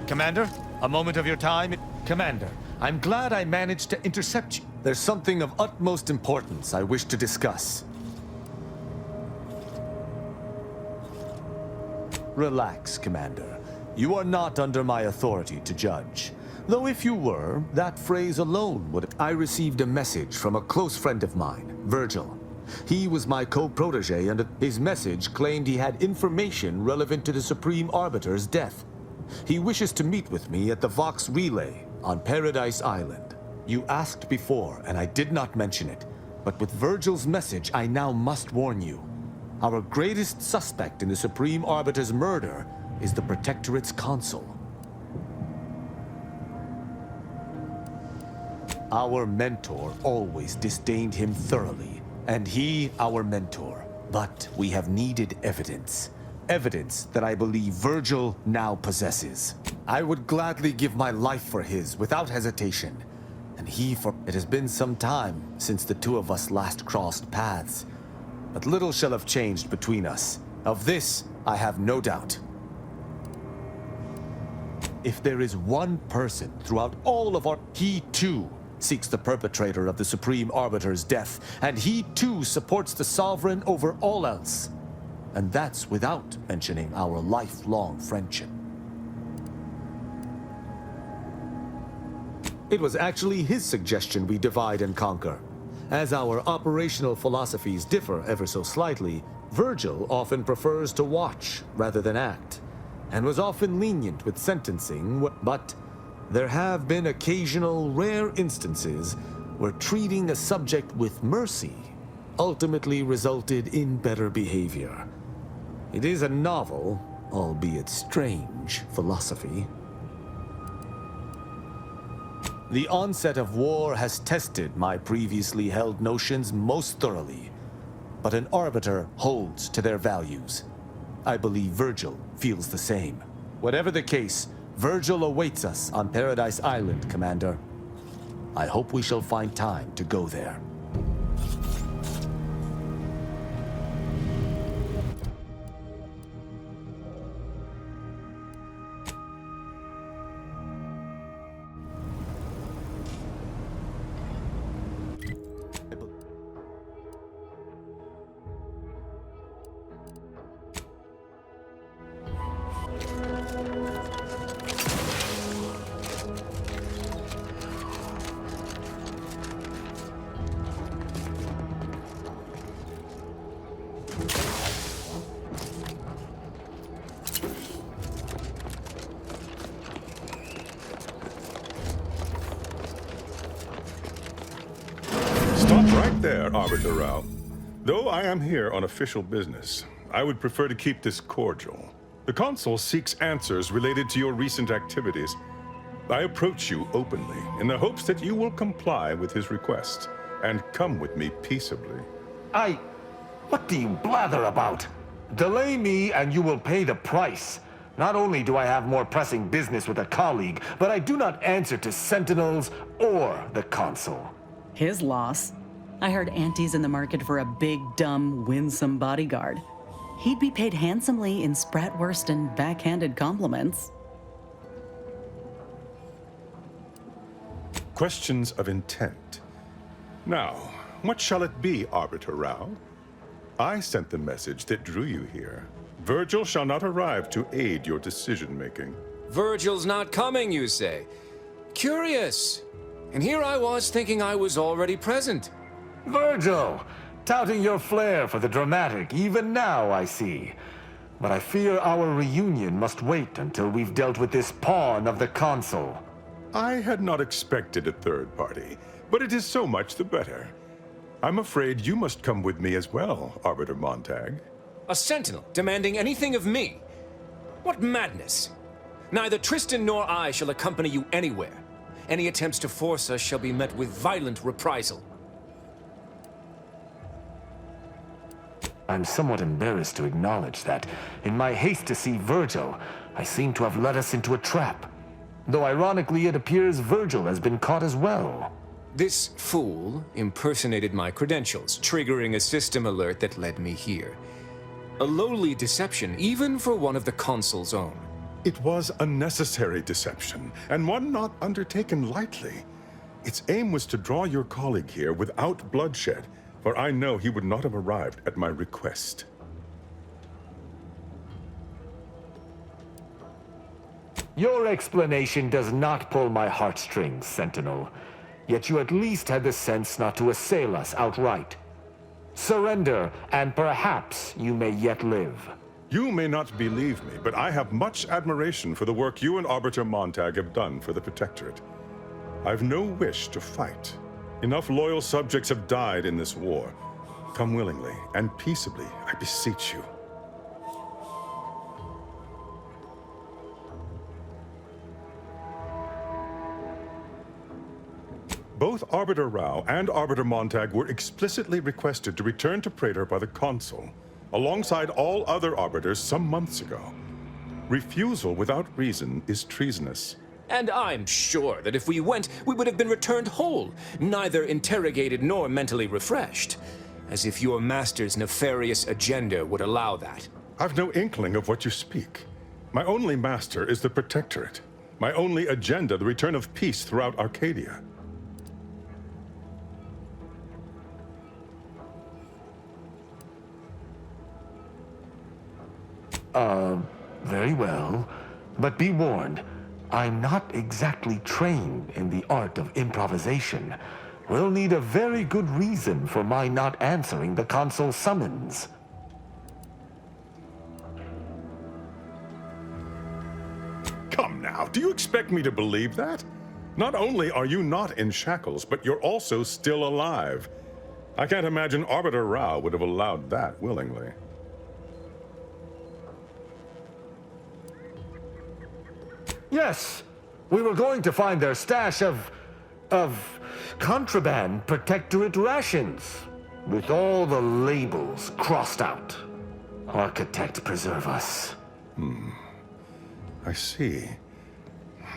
Commander, a moment of your time. Commander, I'm glad I managed to intercept you. There's something of utmost importance I wish to discuss. Relax, Commander. You are not under my authority to judge. Though if you were, that phrase alone would... I received a message from a close friend of mine, Virgil. He was my co-protege, and his message claimed he had information relevant to the Supreme Arbiter's death. He wishes to meet with me at the Vox Relay on Paradise Island. You asked before, and I did not mention it, but with Virgil's message, I now must warn you. Our greatest suspect in the Supreme Arbiter's murder is the Protectorate's consul. Our mentor always disdained him thoroughly, and he our mentor. But we have needed evidence. Evidence that I believe Virgil now possesses. I would gladly give my life for his without hesitation. And he for... It has been some time since the two of us last crossed paths. But little shall have changed between us. Of this, I have no doubt. If there is one person throughout all of our... He too seeks the perpetrator of the Supreme Arbiter's death, and he too supports the Sovereign over all else. And that's without mentioning our lifelong friendship. It was actually his suggestion we divide and conquer. As our operational philosophies differ ever so slightly, Virgil often prefers to watch rather than act, and was often lenient with sentencing, but there have been occasional rare instances where treating a subject with mercy ultimately resulted in better behavior. It is a novel, albeit strange, philosophy. The onset of war has tested my previously held notions most thoroughly, but an arbiter holds to their values. I believe Virgil feels the same. Whatever the case, Virgil awaits us on Paradise Island, Commander. I hope we shall find time to go there. Stop right there, Arbiter Rao. Though I am here on official business, I would prefer to keep this cordial. The Consul seeks answers related to your recent activities. I approach you openly in the hopes that you will comply with his request and come with me peaceably. What do you blather about? Delay me and you will pay the price. Not only do I have more pressing business with a colleague, but I do not answer to sentinels or the consul. His loss. I heard Auntie's in the market for a big, dumb, winsome bodyguard. He'd be paid handsomely in spratwurst and backhanded compliments. Questions of intent. Now, what shall it be, Arbiter Rao? I sent the message that drew you here. Virgil shall not arrive to aid your decision-making. Virgil's not coming, you say? Curious. And here I was thinking I was already present. Virgil, touting your flair for the dramatic, even now I see. But I fear our reunion must wait until we've dealt with this pawn of the consul. I had not expected a third party, but it is so much the better. I'm afraid you must come with me as well, Arbiter Montag. A sentinel demanding anything of me? What madness! Neither Tristan nor I shall accompany you anywhere. Any attempts to force us shall be met with violent reprisal. I'm somewhat embarrassed to acknowledge that, in my haste to see Virgil, I seem to have led us into a trap. Though ironically, it appears Virgil has been caught as well. This fool impersonated my credentials, triggering a system alert that led me here. A lowly deception, even for one of the consul's own. It was a necessary deception, and one not undertaken lightly. Its aim was to draw your colleague here without bloodshed, for I know he would not have arrived at my request. Your explanation does not pull my heartstrings, Sentinel. Yet you at least had the sense not to assail us outright. Surrender, and perhaps you may yet live. You may not believe me, but I have much admiration for the work you and Arbiter Montag have done for the Protectorate. I've no wish to fight. Enough loyal subjects have died in this war. Come willingly and peaceably, I beseech you. Both Arbiter Rao and Arbiter Montag were explicitly requested to return to Praetor by the Consul, alongside all other Arbiters some months ago. Refusal without reason is treasonous. And I'm sure that if we went, we would have been returned whole, neither interrogated nor mentally refreshed. As if your master's nefarious agenda would allow that. I've no inkling of what you speak. My only master is the Protectorate. My only agenda, the return of peace throughout Arcadia. Very well. But be warned, I'm not exactly trained in the art of improvisation. We'll need a very good reason for my not answering the Consul's summons. Come now, do you expect me to believe that? Not only are you not in shackles, but you're also still alive. I can't imagine Arbiter Rao would have allowed that willingly. Yes, we were going to find their stash of contraband Protectorate rations, with all the labels crossed out. Architect preserve us. I see.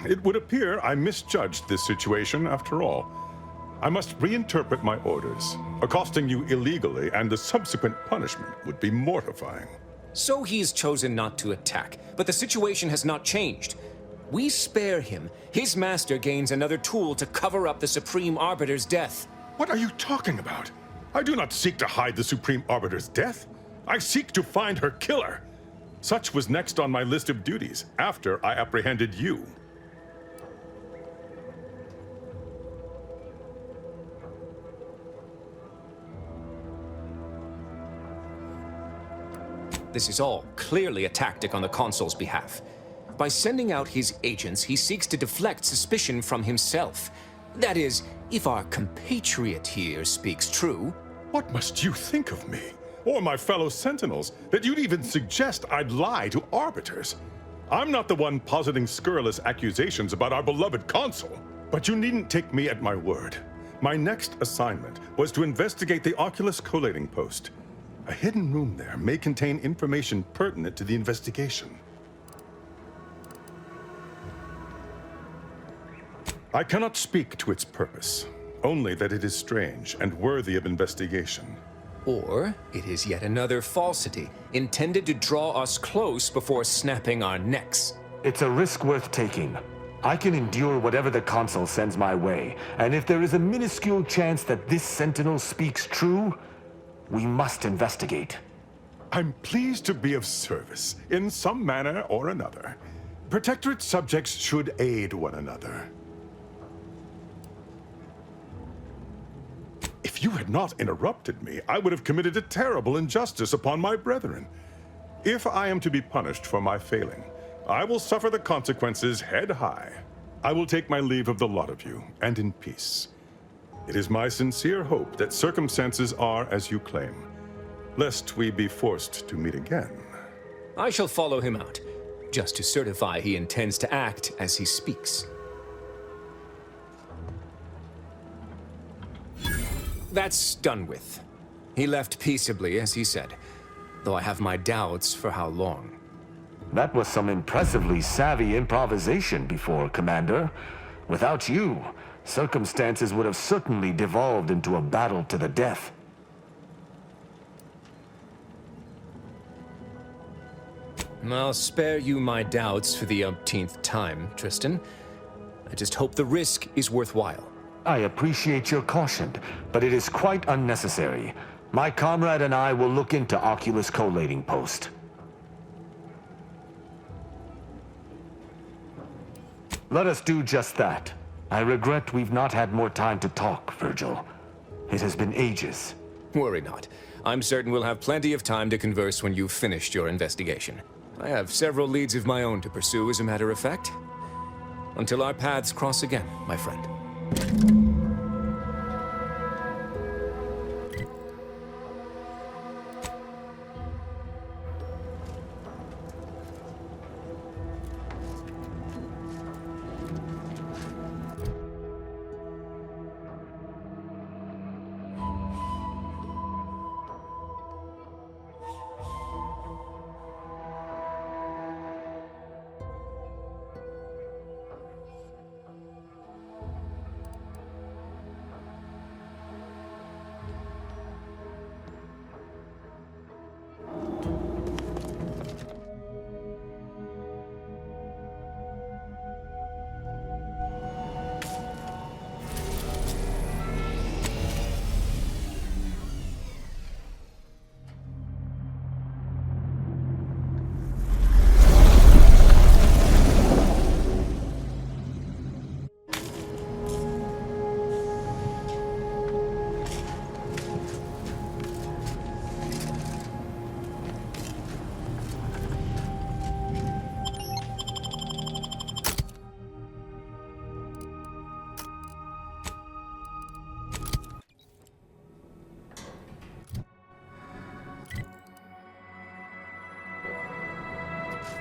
It would appear I misjudged this situation after all. I must reinterpret my orders. Accosting you illegally and the subsequent punishment would be mortifying. So he's chosen not to attack, but the situation has not changed. We spare him. His master gains another tool to cover up the Supreme Arbiter's death. What are you talking about? I do not seek to hide the Supreme Arbiter's death. I seek to find her killer. Such was next on my list of duties, after I apprehended you. This is all clearly a tactic on the Consul's behalf. By sending out his agents, he seeks to deflect suspicion from himself. That is, if our compatriot here speaks true. What must you think of me, or my fellow Sentinels, that you'd even suggest I'd lie to Arbiters? I'm not the one positing scurrilous accusations about our beloved Consul. But you needn't take me at my word. My next assignment was to investigate the Oculus collating post. A hidden room there may contain information pertinent to the investigation. I cannot speak to its purpose, only that it is strange and worthy of investigation. Or it is yet another falsity, intended to draw us close before snapping our necks. It's a risk worth taking. I can endure whatever the Consul sends my way, and if there is a minuscule chance that this Sentinel speaks true, we must investigate. I'm pleased to be of service, in some manner or another. Protectorate subjects should aid one another. If you had not interrupted me, I would have committed a terrible injustice upon my brethren. If I am to be punished for my failing, I will suffer the consequences head high. I will take my leave of the lot of you, and in peace. It is my sincere hope that circumstances are as you claim, lest we be forced to meet again. I shall follow him out, just to certify he intends to act as he speaks. That's done with. He left peaceably, as he said, though I have my doubts for how long. That was some impressively savvy improvisation before, Commander. Without you, circumstances would have certainly devolved into a battle to the death. I'll spare you my doubts for the umpteenth time, Tristan. I just hope the risk is worthwhile. I appreciate your caution, but it is quite unnecessary. My comrade and I will look into Oculus collating post. Let us do just that. I regret we've not had more time to talk, Virgil. It has been ages. Worry not. I'm certain we'll have plenty of time to converse when you've finished your investigation. I have several leads of my own to pursue, as a matter of fact. Until our paths cross again, my friend.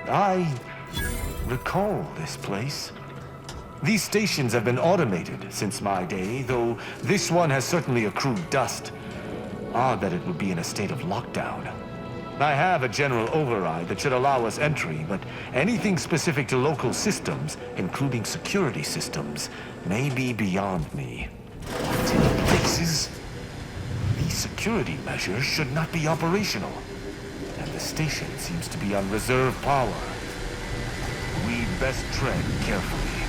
I recall this place. These stations have been automated since my day, though this one has certainly accrued dust. Odd that it would be in a state of lockdown. I have a general override that should allow us entry, but anything specific to local systems, including security systems, may be beyond me. What in places? These security measures should not be operational. And the station seems to be on reserve power. We'd best tread carefully.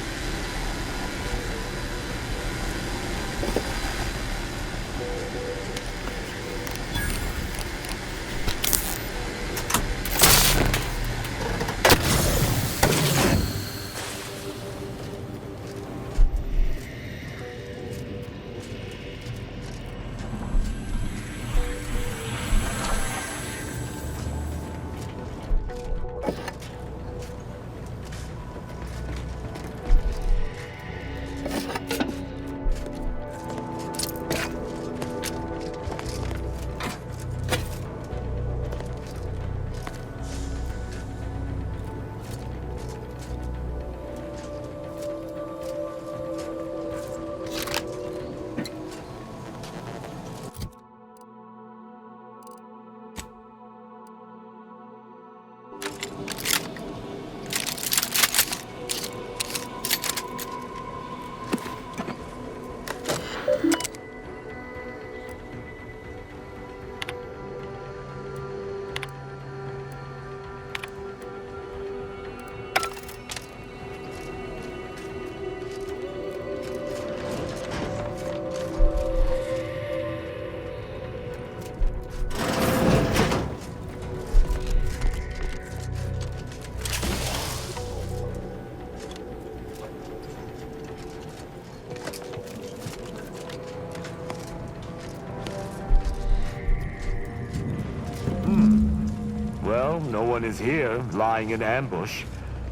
Well, no one is here, lying in ambush.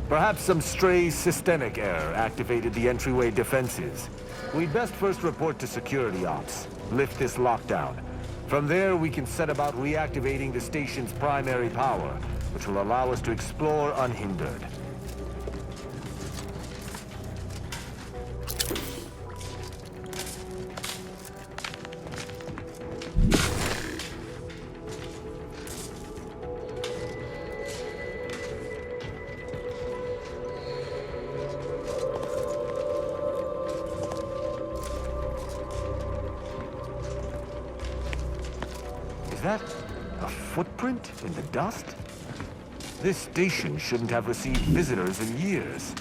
Perhaps some stray systemic error activated the entryway defenses. We'd best first report to security ops, lift this lockdown. From there, we can set about reactivating the station's primary power, which will allow us to explore unhindered. Is that a footprint in the dust? This station shouldn't have received visitors in years.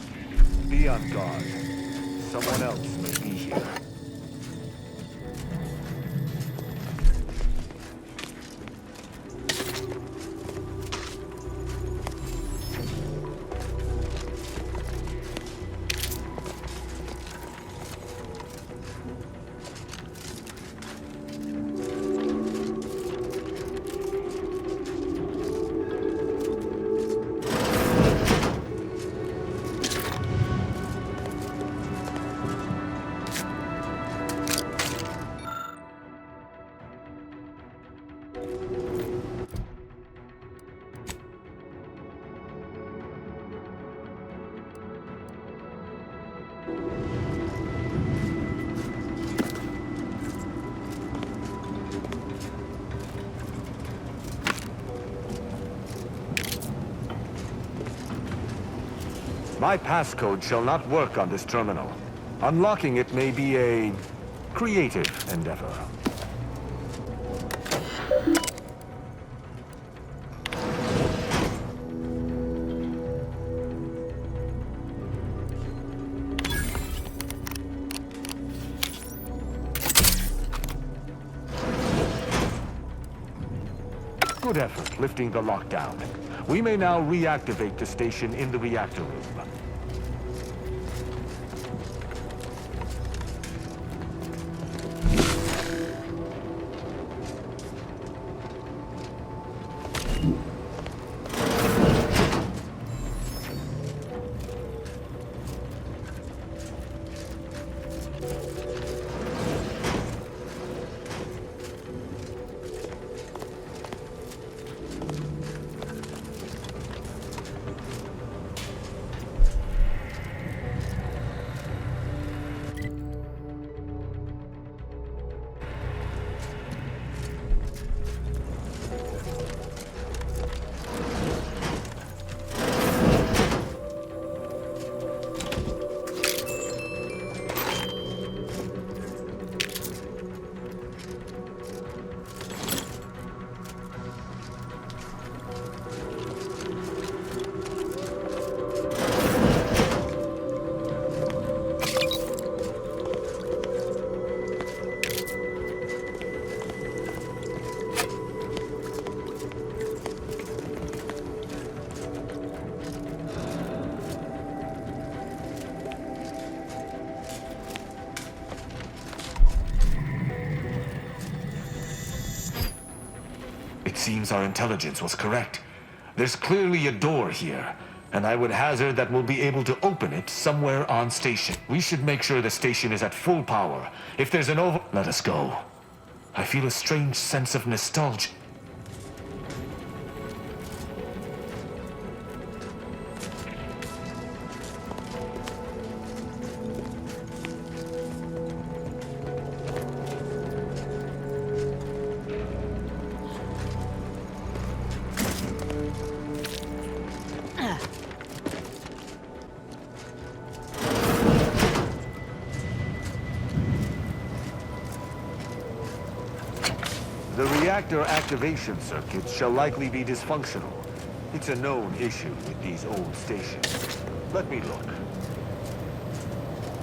Be on guard. Someone else may be here. My passcode shall not work on this terminal. Unlocking it may be a creative endeavor. Good effort lifting the lockdown. We may now reactivate the station in the reactor room. Seems our intelligence was correct. There's clearly a door here, and I would hazard that we'll be able to open it somewhere on station. We should make sure the station is at full power. If there's an let us go. I feel a strange sense of nostalgia. The reactor activation circuit shall likely be dysfunctional. It's a known issue with these old stations. Let me look.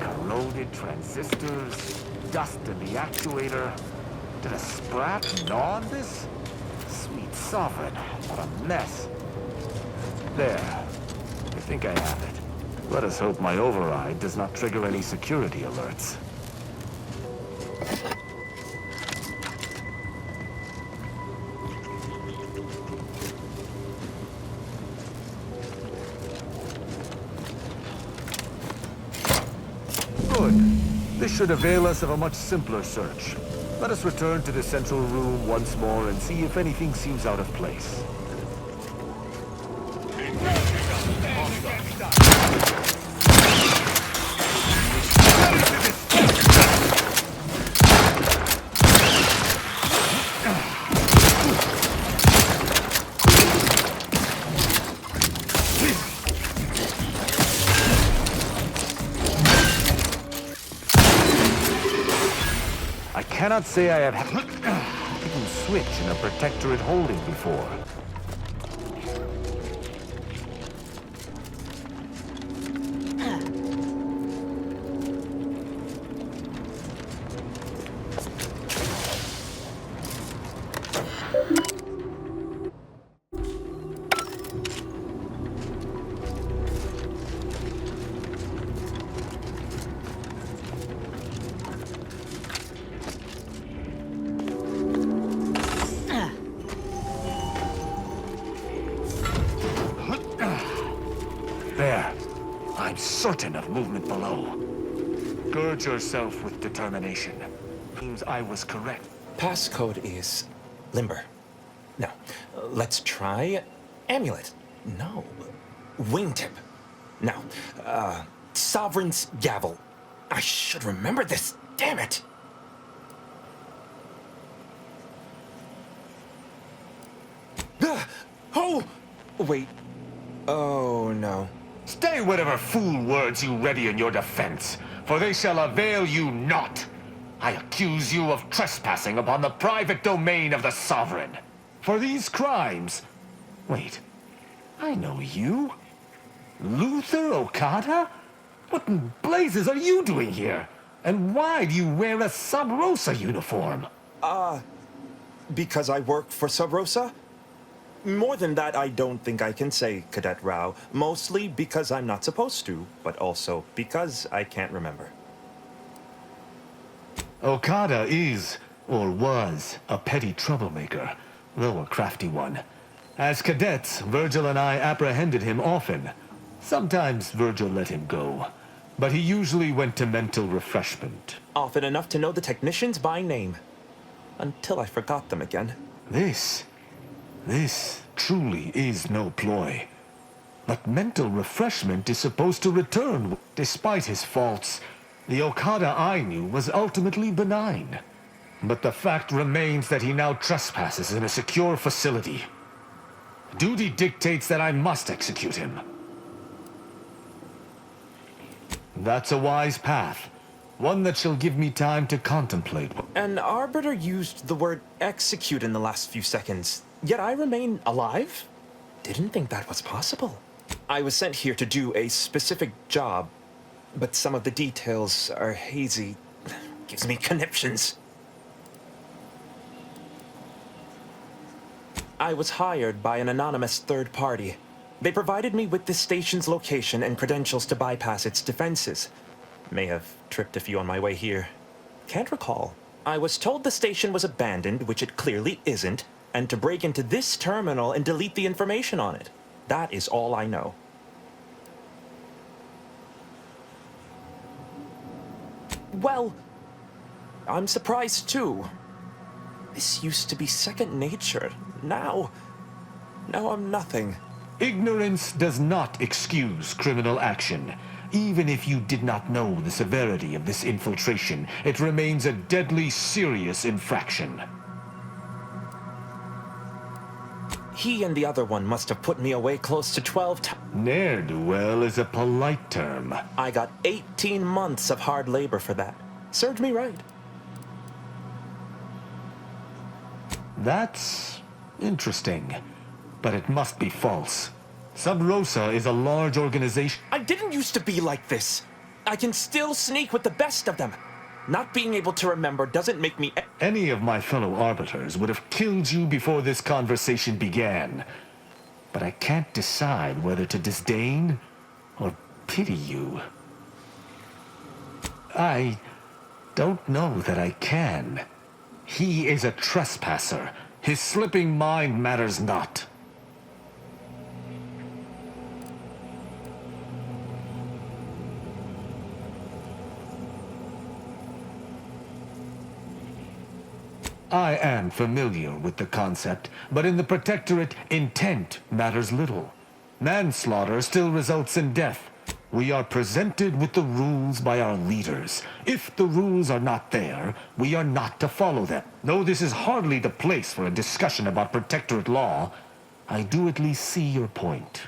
Corroded transistors, dust in the actuator. Did a sprat gnaw on this? Sweet sovereign, what a mess. There. I think I have it. Let us hope my override does not trigger any security alerts. This should avail us of a much simpler search. Let us return to the central room once more and see if anything seems out of place. I cannot say I have hidden switch in a protectorate holding before. certain of movement below. Gird yourself with determination. Seems I was correct. Passcode is limber. No. Let's try amulet. No. Wingtip. No. Sovereign's gavel. I should remember this. Damn it. Oh! Wait. Oh, no. Stay whatever fool words you ready in your defense, for they shall avail you not. I accuse you of trespassing upon the private domain of the Sovereign. For these crimes... Wait. I know you. Luther Okada? What in blazes are you doing here? And why do you wear a Sub Rosa uniform? Because I work for Sub Rosa? More than that, I don't think I can say, Cadet Rao. Mostly because I'm not supposed to, but also because I can't remember. Okada is, or was, a petty troublemaker, though a crafty one. As cadets, Virgil and I apprehended him often. Sometimes Virgil let him go, but he usually went to mental refreshment. Often enough to know the technicians by name. Until I forgot them again. This truly is no ploy. But mental refreshment is supposed to return. Despite his faults, the Okada I knew was ultimately benign. But the fact remains that he now trespasses in a secure facility. Duty dictates that I must execute him. That's a wise path. One that shall give me time to contemplate. An arbiter used the word execute in the last few seconds, yet I remain alive? Didn't think that was possible. I was sent here to do a specific job, but some of the details are hazy. Gives me conniptions. I was hired by an anonymous third party. They provided me with the station's location and credentials to bypass its defenses. May have tripped a few on my way here. Can't recall. I was told the station was abandoned, which it clearly isn't, and to break into this terminal and delete the information on it. That is all I know. Well, I'm surprised too. This used to be second nature. Now I'm nothing. Ignorance does not excuse criminal action. Even if you did not know the severity of this infiltration, it remains a deadly serious infraction. He and the other one must have put me away close to 12 times. Ne'er-do-well is a polite term. I got 18 months of hard labor for that. Served me right. That's interesting, but it must be false. Sub Rosa is a large organization. I didn't used to be like this. I can still sneak with the best of them. Not being able to remember doesn't make me... Any of my fellow arbiters would have killed you before this conversation began. But I can't decide whether to disdain or pity you. I don't know that I can. He is a trespasser. His slipping mind matters not. I am familiar with the concept, but in the Protectorate, intent matters little. Manslaughter still results in death. We are presented with the rules by our leaders. If the rules are not there, we are not to follow them. Though this is hardly the place for a discussion about Protectorate law, I do at least see your point.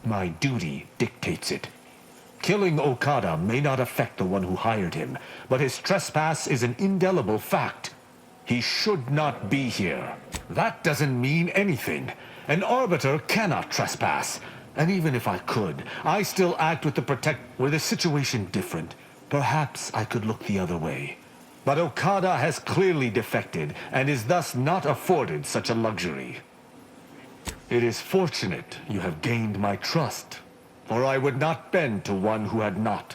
My duty dictates it. Killing Okada may not affect the one who hired him, but his trespass is an indelible fact. He should not be here. That doesn't mean anything. An arbiter cannot trespass. And even if I could, I still act with the Were the situation different, perhaps I could look the other way. But Okada has clearly defected, and is thus not afforded such a luxury. It is fortunate you have gained my trust, for I would not bend to one who had not.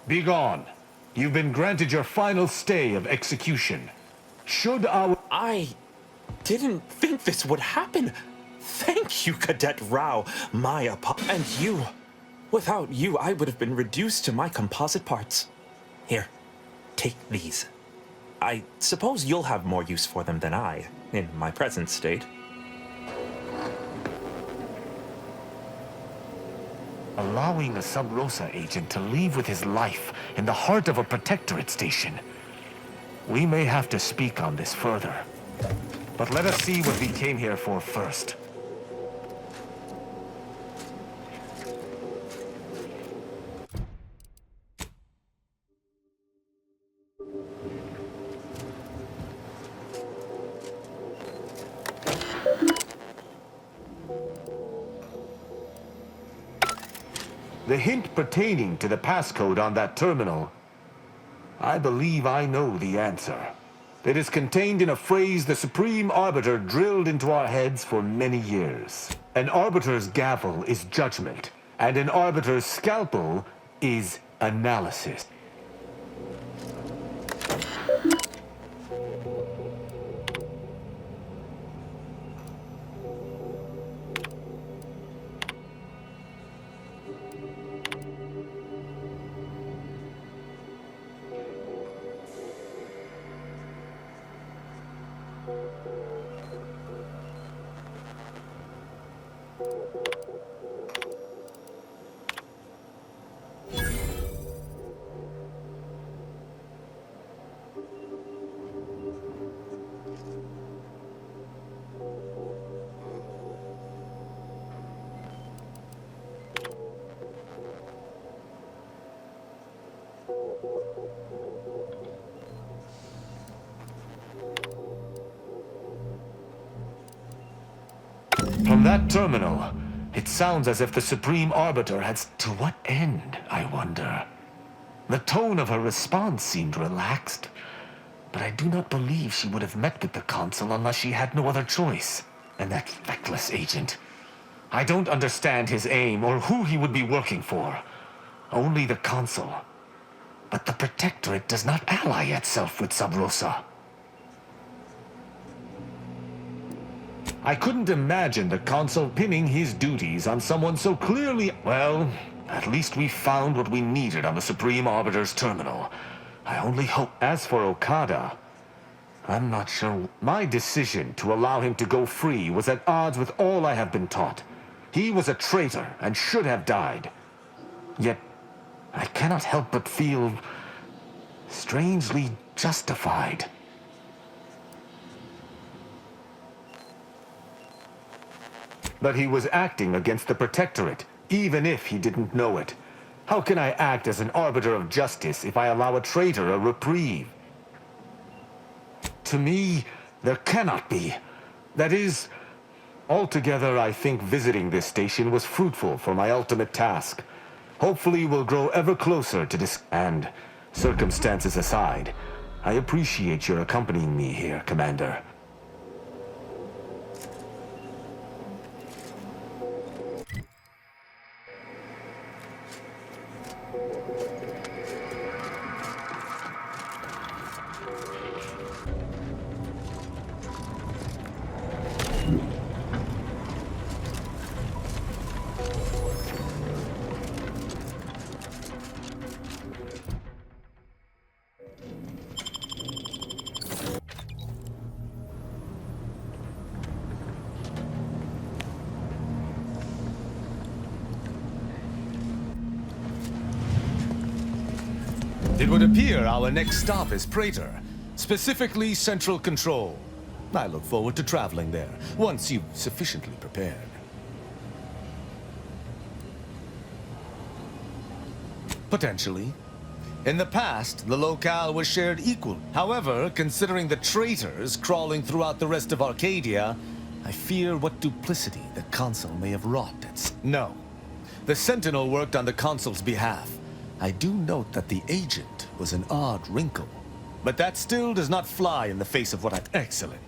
Begone. You've been granted your final stay of execution. Should our... I didn't think this would happen. Thank you, Cadet Rao, and you. Without you, I would have been reduced to my composite parts. Here, take these. I suppose you'll have more use for them than I, in my present state. Allowing a Sub Rosa agent to leave with his life in the heart of a protectorate station. We may have to speak on this further. But let us see what we came here for first. The hint pertaining to the passcode on that terminal, I believe I know the answer. It is contained in a phrase the Supreme Arbiter drilled into our heads for many years. An Arbiter's gavel is judgment, and an Arbiter's scalpel is analysis. From that terminal, it sounds as if the Supreme Arbiter has... To what end, I wonder? The tone of her response seemed relaxed, but I do not believe she would have met with the Consul unless she had no other choice. And that feckless agent. I don't understand his aim or who he would be working for. Only the Consul. But the Protectorate does not ally itself with Sub Rosa. I couldn't imagine the Consul pinning his duties on someone so clearly... Well, at least we found what we needed on the Supreme Arbiter's terminal. I only hope... As for Okada, I'm not sure... My decision to allow him to go free was at odds with all I have been taught. He was a traitor and should have died. Yet, I cannot help but feel... strangely justified. But he was acting against the Protectorate, even if he didn't know it. How can I act as an arbiter of justice if I allow a traitor a reprieve? To me, there cannot be. That is, altogether I think visiting this station was fruitful for my ultimate task. Hopefully we'll grow ever closer to this... And, circumstances aside, I appreciate your accompanying me here, Commander. It would appear our next stop is Pretor, specifically Central Control. I look forward to traveling there, once you've sufficiently prepared. Potentially. In the past, the locale was shared equally. However, considering the traitors crawling throughout the rest of Arcadia, I fear what duplicity the Consul may have wrought at... No. The Sentinel worked on the Consul's behalf. I do note that the agent was an odd wrinkle. But that still does not fly in the face of what I've... Excellent.